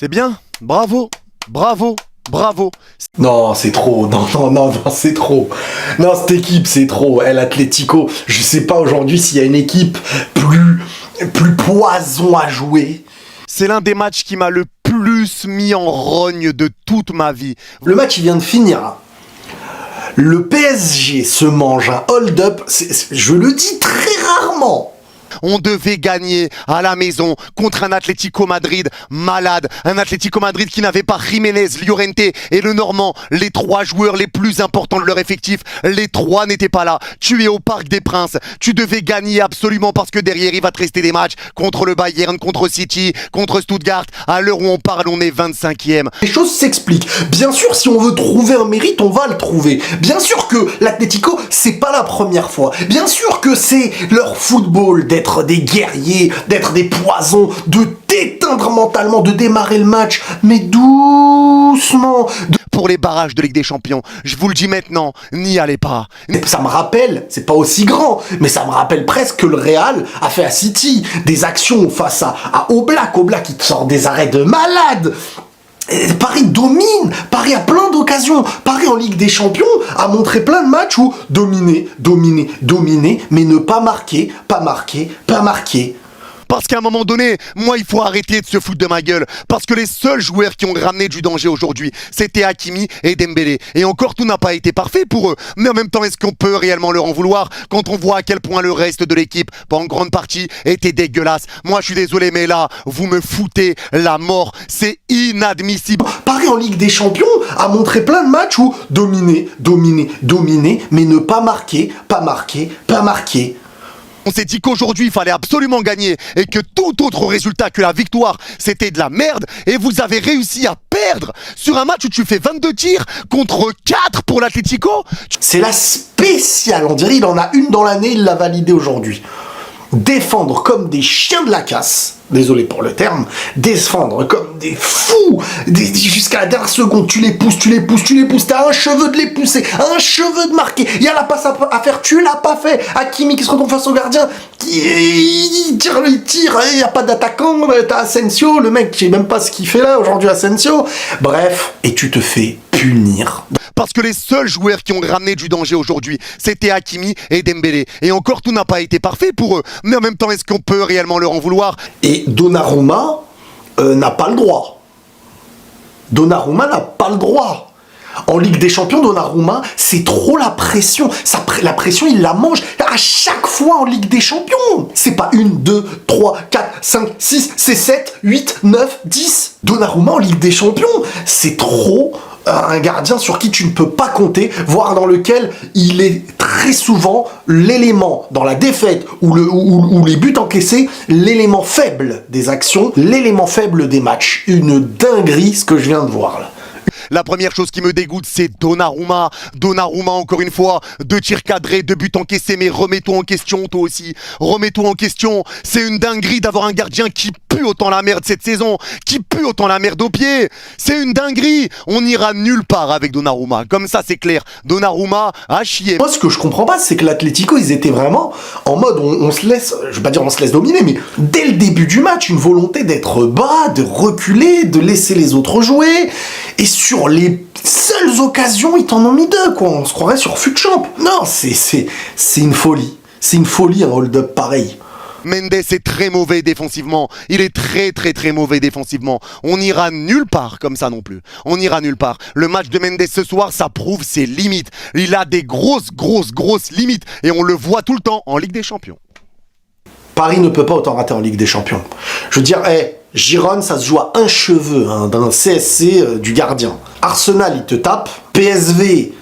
C'est bien, bravo, bravo, bravo. Non, c'est trop, non, c'est trop. Non, cette équipe, c'est trop. El Atlético, je sais pas aujourd'hui s'il y a une équipe plus poison à jouer. C'est l'un des matchs qui m'a le plus mis en rogne de toute ma vie. Le match, il vient de finir. Le PSG se mange un hold-up, je le dis très rarement. On devait gagner à la maison contre un Atlético Madrid malade. Un Atlético Madrid qui n'avait pas Jiménez, Llorente et le Normand. Les trois joueurs les plus importants de leur effectif. Les trois n'étaient pas là. Tu es au Parc des Princes. Tu devais gagner absolument parce que derrière, il va te rester des matchs contre le Bayern, contre City, contre Stuttgart. À l'heure où on parle, on est 25e. Les choses s'expliquent. Bien sûr, si on veut trouver un mérite, on va le trouver. Bien sûr que l'Atlético, c'est pas la première fois. Bien sûr que c'est leur football d'être des guerriers, d'être des poisons, de t'éteindre mentalement, de démarrer le match, mais doucement. Pour les barrages de Ligue des Champions, je vous le dis maintenant, n'y allez pas. Ça me rappelle, c'est pas aussi grand, mais ça me rappelle presque que le Real a fait à City des actions face à Oblak qui te sort des arrêts de malade. Paris domine, Paris a plein d'occasions, Paris en Ligue des Champions a montré plein de matchs où dominer, mais ne pas marquer. Parce qu'à un moment donné, moi, il faut arrêter de se foutre de ma gueule. Parce que les seuls joueurs qui ont ramené du danger aujourd'hui, c'était Hakimi et Dembélé. Et encore, tout n'a pas été parfait pour eux. Mais en même temps, est-ce qu'on peut réellement leur en vouloir quand on voit à quel point le reste de l'équipe, en grande partie, était dégueulasse? Moi, je suis désolé, mais là, vous me foutez la mort. C'est inadmissible. Paris en Ligue des Champions a montré plein de matchs où dominer, mais ne pas marquer. On s'est dit qu'aujourd'hui, il fallait absolument gagner et que tout autre résultat que la victoire, c'était de la merde. Et vous avez réussi à perdre sur un match où tu fais 22 tirs contre 4 pour l'Atlético. C'est la spéciale, on dirait il en a une dans l'année, il l'a validé aujourd'hui. Défendre comme des chiens de la casse, désolé pour le terme, défendre comme des fous, jusqu'à la dernière seconde, tu les pousses, t'as un cheveu de les pousser, un cheveu de marquer, il y a la passe à faire, tu l'as pas fait, Hakimi qui se retrouve face au gardien, il tire, il n'y a pas d'attaquant, t'as Asensio, le mec, je sais même pas ce qu'il fait là aujourd'hui Asensio, bref, et tu te fais punir. Parce que les seuls joueurs qui ont ramené du danger aujourd'hui, c'était Hakimi et Dembélé. Et encore, tout n'a pas été parfait pour eux. Mais en même temps, est-ce qu'on peut réellement leur en vouloir? Et Donnarumma n'a pas le droit. En Ligue des Champions, Donnarumma, c'est trop la pression. La pression, il la mange à chaque fois en Ligue des Champions. C'est pas 1, 2, 3, 4, 5, 6, c'est 7, 8, 9, 10. Donnarumma en Ligue des Champions, c'est trop un gardien sur qui tu ne peux pas compter, voire dans lequel il est très souvent l'élément dans la défaite ou les buts encaissés, l'élément faible des actions, l'élément faible des matchs. Une dinguerie ce que je viens de voir là. La première chose qui me dégoûte, c'est Donnarumma. Donnarumma, encore une fois, 2 tirs cadrés, 2 buts encaissés, mais remets-toi en question, toi aussi. Remets-toi en question. C'est une dinguerie d'avoir un gardien qui pue autant la merde cette saison, qui pue autant la merde aux pieds. C'est une dinguerie. On n'ira nulle part avec Donnarumma. Comme ça, c'est clair. Donnarumma a chié. Moi, ce que je comprends pas, c'est que l'Atlético, ils étaient vraiment en mode, on se laisse, je vais pas dire on se laisse dominer, mais dès le début du match, une volonté d'être bas, de reculer, de laisser les autres jouer. Et sur les seules occasions, ils t'en ont mis 2, quoi. On se croirait sur FUTChamp. Non, c'est une folie. C'est une folie, un hold-up pareil. Mendes est très mauvais défensivement. Il est très mauvais défensivement. On n'ira nulle part comme ça non plus. On n'ira nulle part. Le match de Mendes ce soir, ça prouve ses limites. Il a des grosses limites. Et on le voit tout le temps en Ligue des Champions. Paris ne peut pas autant rater en Ligue des Champions. Je veux dire, Gironne, ça se joue à un cheveu d'un CSC du gardien. Arsenal, il te tape. PSV,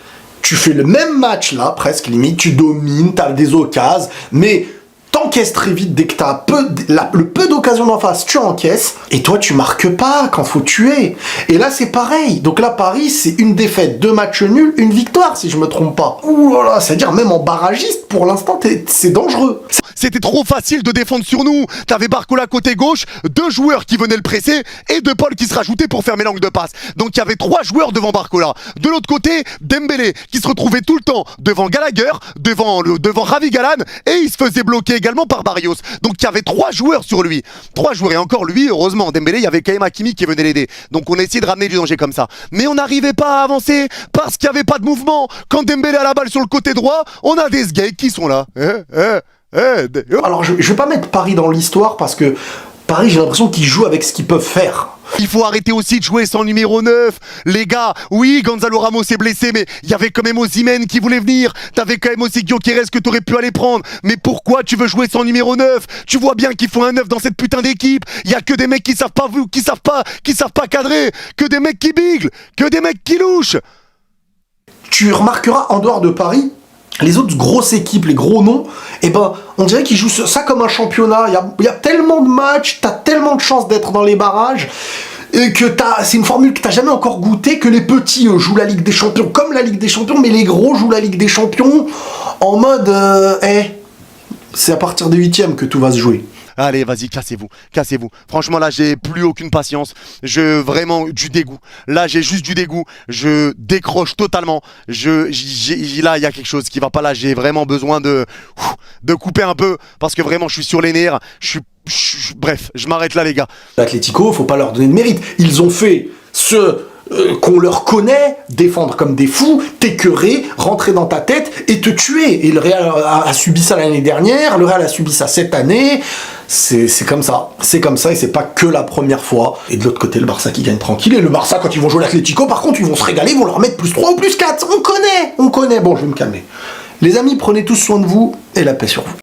tu fais le même match là, presque limite. Tu domines, t'as des occasions, mais t'encaisses très vite dès que t'as le peu d'occasions d'en face, tu encaisses. Et toi, tu marques pas quand faut tuer. Et là, c'est pareil. Donc là, Paris, c'est une défaite, 2 matchs nuls, une victoire, si je me trompe pas. Ouh là là, c'est-à-dire même en barragiste, pour l'instant, c'est dangereux. C'était trop facile de défendre sur nous. T'avais Barcola côté gauche, 2 joueurs qui venaient le presser et De Paul qui se rajoutait pour fermer l'angle de passe. Donc il y avait 3 joueurs devant Barcola. De l'autre côté, Dembélé qui se retrouvait tout le temps devant Gallagher, devant Ravi Galan et il se faisait bloquer également totalement par Barrios. Donc il y avait 3 joueurs sur lui. 3 joueurs, et encore lui, heureusement, Dembélé, il y avait quand même Hakimi qui venait l'aider. Donc on essayait de ramener du danger comme ça. Mais on n'arrivait pas à avancer parce qu'il n'y avait pas de mouvement. Quand Dembélé a la balle sur le côté droit, on a des sgays qui sont là. Alors je vais pas mettre Paris dans l'histoire parce que Paris, j'ai l'impression qu'ils jouent avec ce qu'ils peuvent faire. Il faut arrêter aussi de jouer sans numéro 9. Les gars, oui, Gonzalo Ramos est blessé, mais il y avait quand même Osimhen qui voulait venir. T'avais quand même aussi Gyökeres que t'aurais pu aller prendre. Mais pourquoi tu veux jouer sans numéro 9? Tu vois bien qu'il faut un 9 dans cette putain d'équipe. Il y a que des mecs qui savent pas cadrer, que des mecs qui biglent, que des mecs qui louchent. Tu remarqueras, en dehors de Paris, les autres grosses équipes, les gros noms, eh ben, on dirait qu'ils jouent ça comme un championnat. Il y a tellement de matchs, t'as tellement de chances d'être dans les barrages, et que c'est une formule que t'as jamais encore goûté, que les petits jouent la Ligue des Champions comme la Ligue des Champions, mais les gros jouent la Ligue des Champions en mode, c'est à partir des 8e que tout va se jouer. Allez, vas-y, cassez-vous. Franchement, là, j'ai plus aucune patience. Vraiment, du dégoût. Là, j'ai juste du dégoût. Je décroche totalement. Là, il y a quelque chose qui va pas là. J'ai vraiment besoin de couper un peu parce que vraiment, je suis sur les nerfs. Bref, je m'arrête là, les gars. L'Atlético, faut pas leur donner de mérite. Ils ont fait ce qu'on leur connaît, défendre comme des fous, t'écœurer, rentrer dans ta tête et te tuer. Et le Real a subi ça l'année dernière, le Real a subi ça cette année. C'est comme ça. C'est comme ça et c'est pas que la première fois. Et de l'autre côté, le Barça qui gagne tranquille. Et le Barça, quand ils vont jouer l'Atlético, par contre, ils vont se régaler, ils vont leur mettre plus 3 ou plus 4. On connaît. Bon, je vais me calmer. Les amis, prenez tous soin de vous et la paix sur vous.